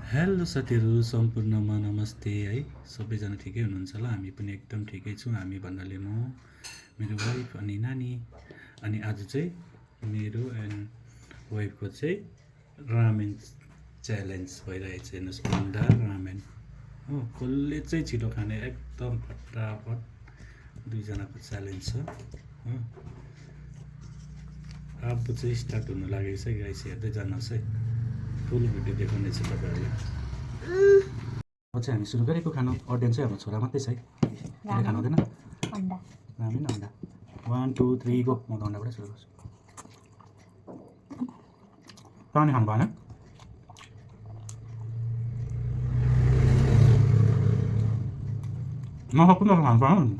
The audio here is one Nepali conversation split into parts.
हेलो साथीहरू सम्पूर्णमा नमस्ते है। सबैजना ठिकै हुनुहुन्छ होला। हामी पनि एकदम ठिकै छौँ। हामी भन्नाले म, मेरो वाइफ अनि नानी। अनि आज चाहिँ मेरो एन्ड वाइफको चाहिँ रामेन च्यालेन्ज भइरहेको छ। हेर्नुहोस्, अन्डा रामेन हो। कसले चाहिँ छिटो खाने एकदम फटाफट दुईजनाको च्यालेन्ज छ हो। अब चाहिँ स्टार्ट हुनु लागेको छ गाइस, हेर्दै जानुहोस् है। फुल भिडियो देखाउने छ तपाईँहरूले। अब चाहिँ हामी सुरु गरेको खानु। अडियन्स चाहिँ हाम्रो छोरा मात्रै छ है। यसले खानु हुँदैन। रामेन अन्डा 1 2 3 गो। म त अन्डाबाटै सुरु गर्छु। पानी खानु भएन। नसक्नु त खानु पाएन।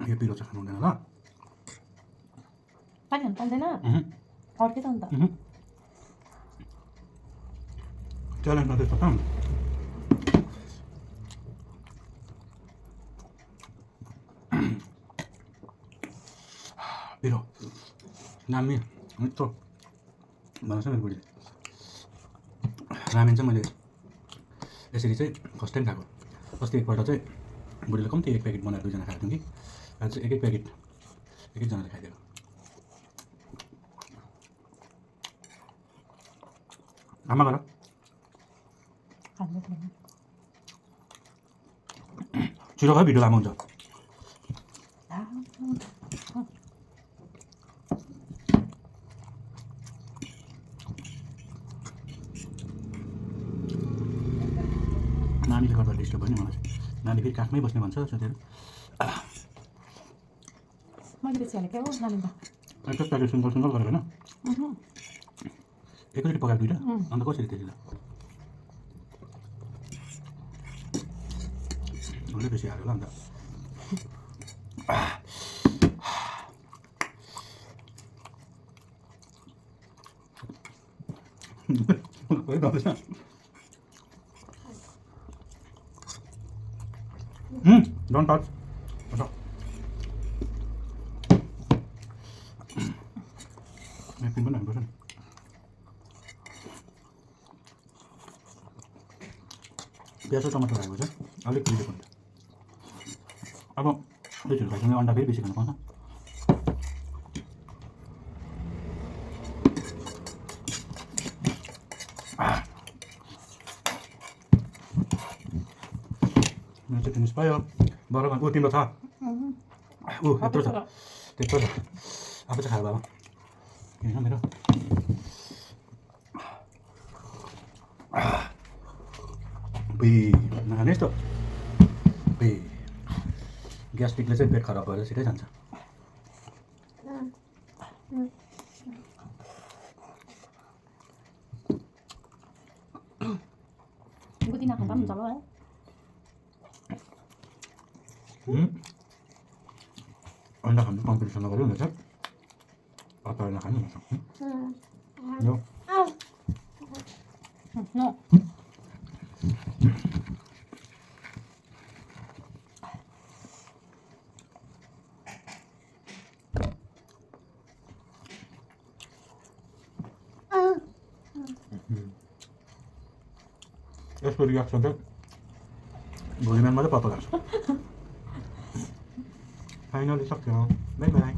यो पिरो चाहिँ खानु हुँदैन ल। पानी खानु पाउँदैन। अर्कै त अन्त च्यालेन्ज मात्रै छ त। पिरो दामी मिठो भन्छ मेरो बुढीले। रामेन चाहिँ मैले यसरी चाहिँ फर्स्ट टाइम खाएको। अस्ति एकपल्ट चाहिँ बुढीले कम्ती एक प्याकेट बनाएर दुईजना खाएको थियौँ कि आज चाहिँ एक प्याकेट एकजनाले खाइदिएको। आमा गर छिटो खै, भिडियो लामो हुन्छ। नानीले गर्दा डिस्टर्ब भयो नि मलाई। नानी फेरि काखमै बस्ने भन्छ साथीहरू। मैले बेसी हालेको हो नानी त। एक प्याकेट सिङ्गल सिङ्गल गरेर होइन, एकैचोटि पकाएको दुइटा। अन्त कसरी त्यसरी त उसले बेसी हाल्यो होला अन्त। Don't touch. Napkin पनि हाल्नुपर्छ नि। प्याज र टमाटर हालेको छ अलिक पिरो हुन्छ। अब यो छिटो खाइसक्ने अन्डा फेरि बेसी खानु पाउँछ। मेरो चाहिँ फिनिस भयो। बराबर ऊ तिम्रो छ। ऊ यत्रो छ, त्यत्रो छ। अब चाहिँ खायो बाबा होइन मेरो। नखाने यस्तो ग्यास्ट्रिकले चाहिँ पेट खराब भएर छिटै जान्छ। गुदी नखाँदा पनि हुन्छ होला है। अन्डा खानु कम्पिटिसन नगर्यो भने चाहिँ अचार नखानु हुन्छ। यसको रियाक्सन चाहिँ भोलि बिहान मात्रै पत्ता लाग्छ। फाइनली सक्यो। By by.